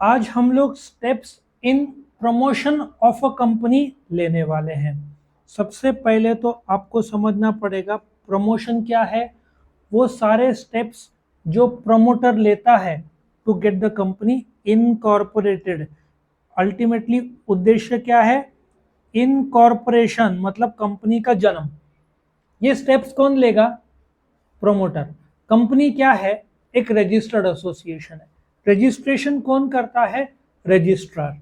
आज हम लोग steps in promotion of a company लेने वाले हैं। सबसे पहले तो आपको समझना पड़ेगा प्रमोशन क्या है। वो सारे स्टेप्स जो प्रमोटर लेता है to get the company incorporated. Ultimately उद्देश्य क्या है? इनकॉर्पोरेशन मतलब कंपनी का जन्म। ये स्टेप्स कौन लेगा? प्रोमोटर। कंपनी क्या है? एक रजिस्टर्ड एसोसिएशन है। रजिस्ट्रेशन कौन करता है? रजिस्ट्रार।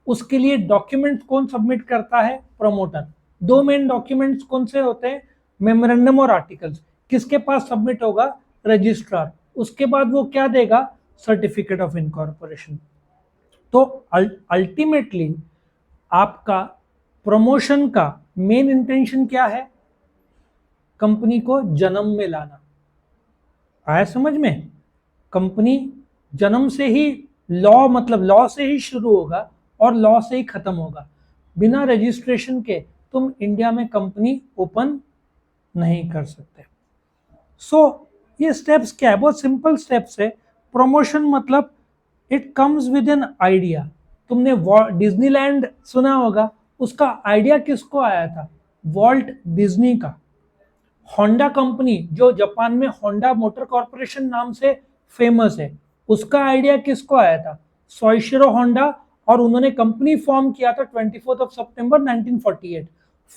उसके लिए डॉक्यूमेंट्स कौन सबमिट करता है? प्रमोटर। दो मेन डॉक्यूमेंट्स कौन से होते हैं? मेमोरेंडम और आर्टिकल्स। किसके पास सबमिट होगा? रजिस्ट्रार। उसके बाद वो क्या देगा? Certificate of incorporation. तो अल्टीमेटली आपका प्रमोशन का मेन इंटेंशन क्या है? कंपनी को जन्म में लाना। आया समझ में? कंपनी जन्म से ही लॉ मतलब लॉ से ही शुरू होगा और लॉ से ही खत्म होगा। बिना रजिस्ट्रेशन के तुम इंडिया में कंपनी ओपन नहीं कर सकते। ये स्टेप्स क्या है? बहुत सिंपल स्टेप्स है। प्रमोशन मतलब it comes with an idea. तुमने डिज्नीलैंड सुना होगा, उसका आइडिया किसको आया था? वॉल्ट डिज्नी का। होंडा कंपनी जो जापान में होंडा मोटर कॉर्पोरेशन नाम से फेमस है, उसका आइडिया किसको आया था? सोइशिरो होंडा। और उन्होंने कंपनी फॉर्म किया था 24 सितंबर 1948।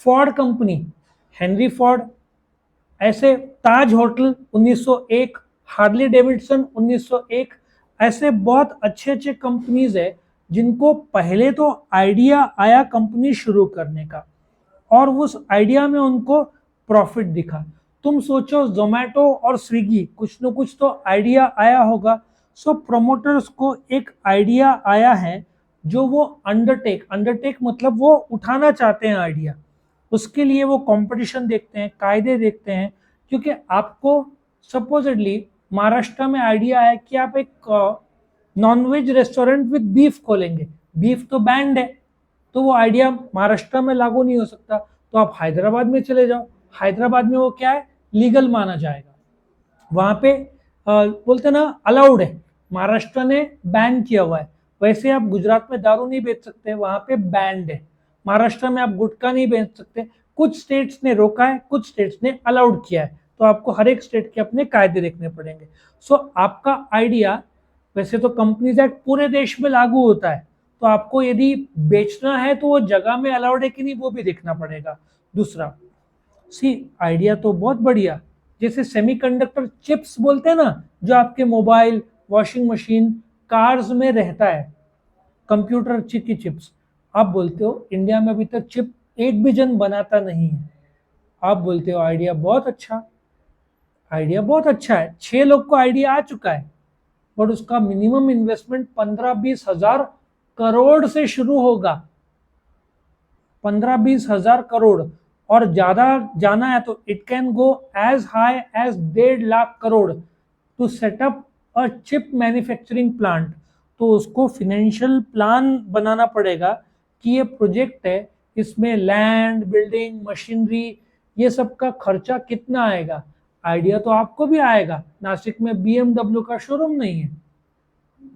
Ford company, Henry Ford. ऐसे ताज होटल 1901, हार्ले डेविडसन 1901। ऐसे बहुत अच्छे अच्छे कंपनीज है जिनको पहले तो आइडिया आया कंपनी शुरू करने का और उस आइडिया में उनको प्रॉफिट दिखा। तुम सोचो जोमेटो और स्विगी, कुछ न कुछ तो आइडिया आया होगा। सो प्रमोटर्स को एक आइडिया आया है जो वो अंडरटेक मतलब वो उठाना चाहते हैं आइडिया। उसके लिए वो कंपटीशन देखते हैं, कायदे देखते हैं। क्योंकि आपको सपोजिटली महाराष्ट्र में आइडिया है कि आप एक नॉनवेज रेस्टोरेंट विद बीफ खोलेंगे। बीफ तो बैंड है, तो वो आइडिया महाराष्ट्र में लागू नहीं हो सकता। तो आप हैदराबाद में चले जाओ। हैदराबाद में वो क्या है? लीगल माना जाएगा। वहां पे बोलते ना अलाउड है। महाराष्ट्र ने बैन किया हुआ है। वैसे आप गुजरात में दारू नहीं बेच सकते, वहां पे बैंड है। महाराष्ट्र में आप गुटखा नहीं बेच सकते। कुछ स्टेट्स ने रोका है, कुछ स्टेट्स ने अलाउड किया है। तो आपको हर एक स्टेट के अपने कायदे देखने पड़ेंगे। आपका आइडिया, वैसे तो कंपनीज एक्ट पूरे देश में लागू होता है, तो आपको यदि बेचना है तो वो जगह में अलाउड है कि नहीं वो भी देखना पड़ेगा। दूसरा, आइडिया तो बहुत बढ़िया। जैसे सेमीकंडक्टर चिप्स बोलते हैं ना, जो आपके मोबाइल, वॉशिंग मशीन, कार्स में रहता है, कंप्यूटर चिप की चिप्स। आप बोलते हो इंडिया में अभी तक चिप एक भी जन बनाता नहीं है। आप बोलते हो आइडिया बहुत अच्छा। आइडिया बहुत अच्छा है, 6 लोग को आइडिया आ चुका है, बट उसका मिनिमम इन्वेस्टमेंट 15-20 हजार करोड़ से शुरू होगा। 15-20 हजार करोड़। और ज्यादा जाना है तो it can go as high as 1.5 lakh crore to set up a chip manufacturing plant. तो उसको फिनेंशियल प्लान बनाना पड़ेगा कि ये प्रोजेक्ट है, इसमें लैंड, बिल्डिंग, मशीनरी, ये सब का खर्चा कितना आएगा। आइडिया तो आपको भी आएगा। नासिक में BMW का शोरूम नहीं है,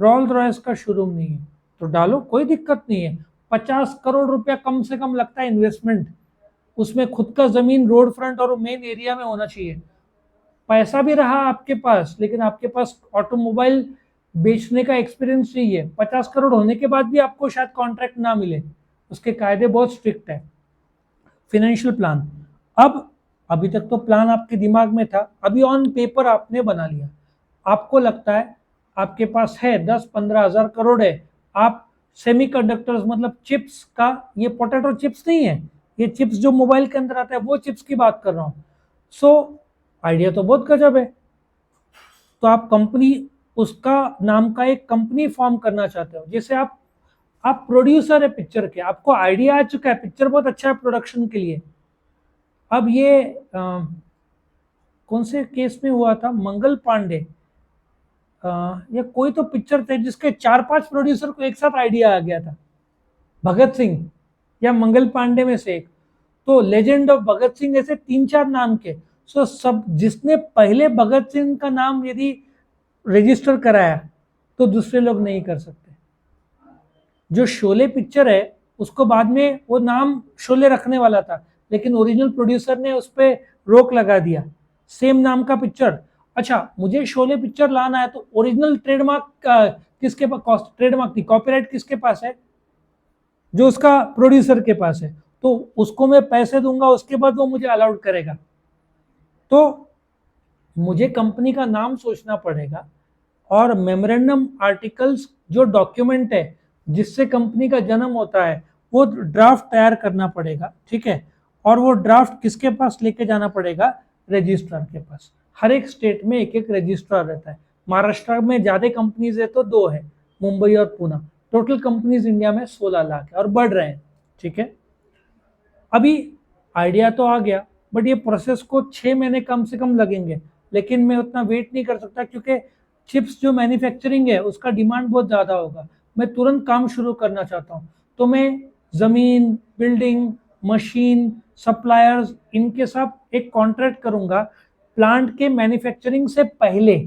रोल्स रॉयस का शोरूम नहीं है, तो डालो, कोई दिक्कत नहीं है। 50 करोड़ रुपया कम से कम लगता है इन्वेस्टमेंट। उसमें खुद का जमीन रोड फ्रंट और मेन एरिया में होना चाहिए। पैसा भी रहा आपके पास, लेकिन आपके पास ऑटोमोबाइल बेचने का एक्सपीरियंस चाहिए। 50 करोड़ होने के बाद भी आपको शायद कॉन्ट्रैक्ट ना मिले, उसके कायदे बहुत स्ट्रिक्ट है। Financial plan. अब अभी तक तो प्लान आपके दिमाग में था, अभी ऑन पेपर आपने बना लिया। आपको लगता है आपके पास है 10-15 हजार करोड़ है। आप सेमीकंडक्टर्स मतलब चिप्स का, ये पोटैटो चिप्स नहीं है, ये चिप्स जो मोबाइल के अंदर आता है वो चिप्स की बात कर रहा हूँ। आइडिया तो बहुत गजब है। तो आप कंपनी, उसका नाम का एक कंपनी फॉर्म करना चाहते हो। जैसे आप प्रोड्यूसर है पिक्चर के, आपको आइडिया आ चुका है, पिक्चर बहुत अच्छा है प्रोडक्शन के लिए। अब ये कौन से केस में हुआ था, मंगल पांडे या कोई तो पिक्चर थे जिसके 4-5 प्रोड्यूसर को एक साथ आइडिया आ गया था। भगत सिंह या मंगल पांडे में से एक। तो लेजेंड ऑफ भगत सिंह, ऐसे 3-4 नाम के। सब जिसने पहले भगत सिंह का नाम यदि रजिस्टर कराया तो दूसरे लोग नहीं कर सकते। जो शोले पिक्चर है उसको बाद में वो नाम शोले रखने वाला था, लेकिन ओरिजिनल प्रोड्यूसर ने उस पर रोक लगा दिया, सेम नाम का पिक्चर। अच्छा, मुझे शोले पिक्चर लाना है तो ओरिजिनल ट्रेडमार्क किसके पास, ट्रेडमार्क की कॉपीराइट किसके पास है? जो उसका प्रोड्यूसर के पास है। तो उसको मैं पैसे दूंगा, उसके बाद वो मुझे अलाउड करेगा। तो मुझे कंपनी का नाम सोचना पड़ेगा, और मेमोरेंडम आर्टिकल्स जो डॉक्यूमेंट है जिससे कंपनी का जन्म होता है वो ड्राफ्ट तैयार करना पड़ेगा, ठीक है। और वो ड्राफ्ट किसके पास लेके जाना पड़ेगा? रजिस्ट्रार के पास। हर एक स्टेट में एक एक रजिस्ट्रार रहता है। महाराष्ट्र में ज्यादा कंपनीज है तो 2 है, मुंबई और पुणे। टोटल कंपनीज इंडिया में 16 लाख है और बढ़ रहे हैं, ठीक है। अभी आइडिया तो आ गया, बट ये प्रोसेस को 6 महीने कम से कम लगेंगे, लेकिन मैं उतना वेट नहीं कर सकता क्योंकि चिप्स जो मैन्युफैक्चरिंग है उसका डिमांड बहुत ज़्यादा होगा। मैं तुरंत काम शुरू करना चाहता हूँ, तो मैं ज़मीन, बिल्डिंग, मशीन, सप्लायर्स, इनके साथ एक कॉन्ट्रैक्ट करूंगा। प्लांट के मैन्युफैक्चरिंग से पहले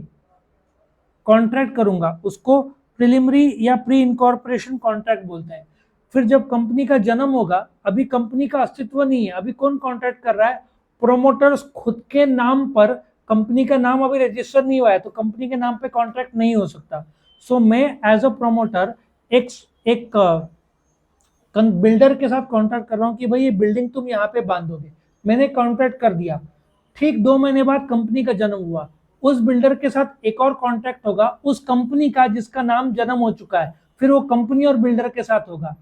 कॉन्ट्रैक्ट करूंगा, उसको प्रिलिमिनरी या प्री इनकॉर्पोरेशन कॉन्ट्रैक्ट बोलते हैं। फिर जब कंपनी का जन्म होगा, अभी कंपनी का अस्तित्व नहीं है, अभी कौन कॉन्ट्रैक्ट कर रहा है? प्रोमोटर्स खुद के नाम पर। कंपनी का नाम अभी रजिस्टर नहीं हुआ है तो कंपनी के नाम पे कॉन्ट्रैक्ट नहीं हो सकता। सो मैं एज अ प्रोमोटर एक बिल्डर के साथ कॉन्ट्रैक्ट कर रहा हूँ कि भाई ये बिल्डिंग तुम यहाँ पे बांधोगे। मैंने कॉन्ट्रैक्ट कर दिया। ठीक 2 महीने बाद कंपनी का जन्म हुआ, उस बिल्डर के साथ एक और कॉन्ट्रैक्ट होगा उस कंपनी का जिसका नाम जन्म हो चुका है, फिर वो कंपनी और बिल्डर के साथ होगा,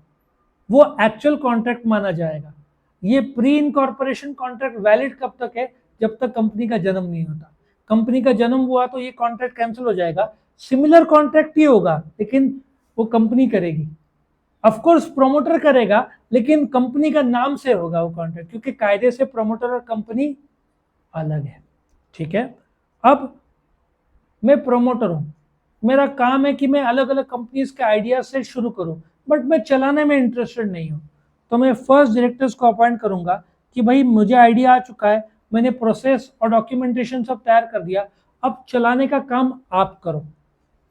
वो एक्चुअल कॉन्ट्रैक्ट माना जाएगा। ये प्री इनकॉर्पोरेशन कॉन्ट्रैक्ट वैलिड कब तक है? जब तक कंपनी का जन्म नहीं होता। कंपनी का जन्म हुआ तो ये कॉन्ट्रैक्ट कैंसिल हो जाएगा। सिमिलर कॉन्ट्रैक्ट ही होगा, लेकिन वो कंपनी करेगी। ऑफकोर्स प्रोमोटर करेगा, लेकिन कंपनी का नाम से होगा वो कॉन्ट्रैक्ट, क्योंकि कायदे से प्रोमोटर और कंपनी अलग है, ठीक है। अब मैं प्रोमोटर हूं, मेरा काम है कि मैं अलग अलग कंपनीज के आइडिया से शुरू करूं, बट मैं चलाने में इंटरेस्टेड नहीं हूं। तो मैं फर्स्ट डायरेक्टर्स को अपॉइंट करूंगा कि भाई मुझे आइडिया आ चुका है, मैंने प्रोसेस और डॉक्यूमेंटेशन सब तैयार कर दिया, अब चलाने का काम आप करो।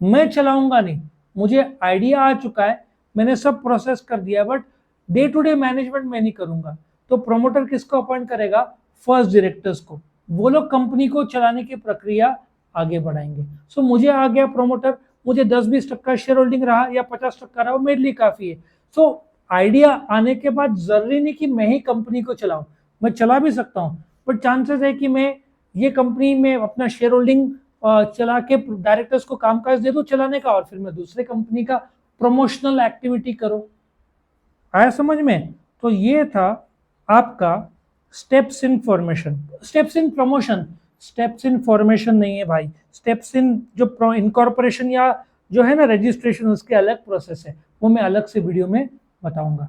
मैं चलाऊंगा नहीं, मुझे आइडिया आ चुका है, मैंने सब प्रोसेस कर दिया, but day to day management मैं नहीं करूंगा। तो प्रोमोटर किसको अपॉइंट करेगा? फर्स्ट डायरेक्टर्स को। वो लोग कंपनी को चलाने की प्रक्रिया आगे बढ़ाएंगे। सो मुझे आ गया प्रोमोटर, मुझे 10-20% शेयर होल्डिंग रहा या 50% रहा, वो मेरे लिए काफी है। सो आइडिया आने के बाद जरूरी नहीं कि मैं ही कंपनी को चलाऊं, मैं चला भी सकता हूं, बट चांसेस है कि मैं ये कंपनी में अपना शेयर होल्डिंग चला के डायरेक्टर्स को कामकाज दे दूं चलाने का, और फिर मैं दूसरे कंपनी का प्रमोशनल एक्टिविटी करूं। आया समझ में? तो ये था आपका steps in formation, steps in promotion. Steps in formation नहीं है भाई, स्टेप्स इन जो इनकॉर्पोरेशन या जो है ना रजिस्ट्रेशन, उसके अलग प्रोसेस है, वो मैं अलग से वीडियो में बताऊंगा।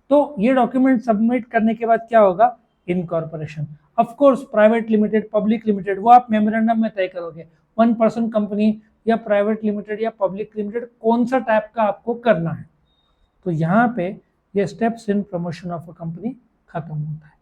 तो ये डॉक्यूमेंट सबमिट करने के बाद क्या होगा? Incorporation. Of course private limited, public limited, वो आप मेमोरेंडम में तय करोगे। 1% कंपनी या प्राइवेट लिमिटेड या पब्लिक लिमिटेड, कौन सा टाइप का आपको करना है। तो यहाँ पे ये steps in promotion of a company खत्म होता है।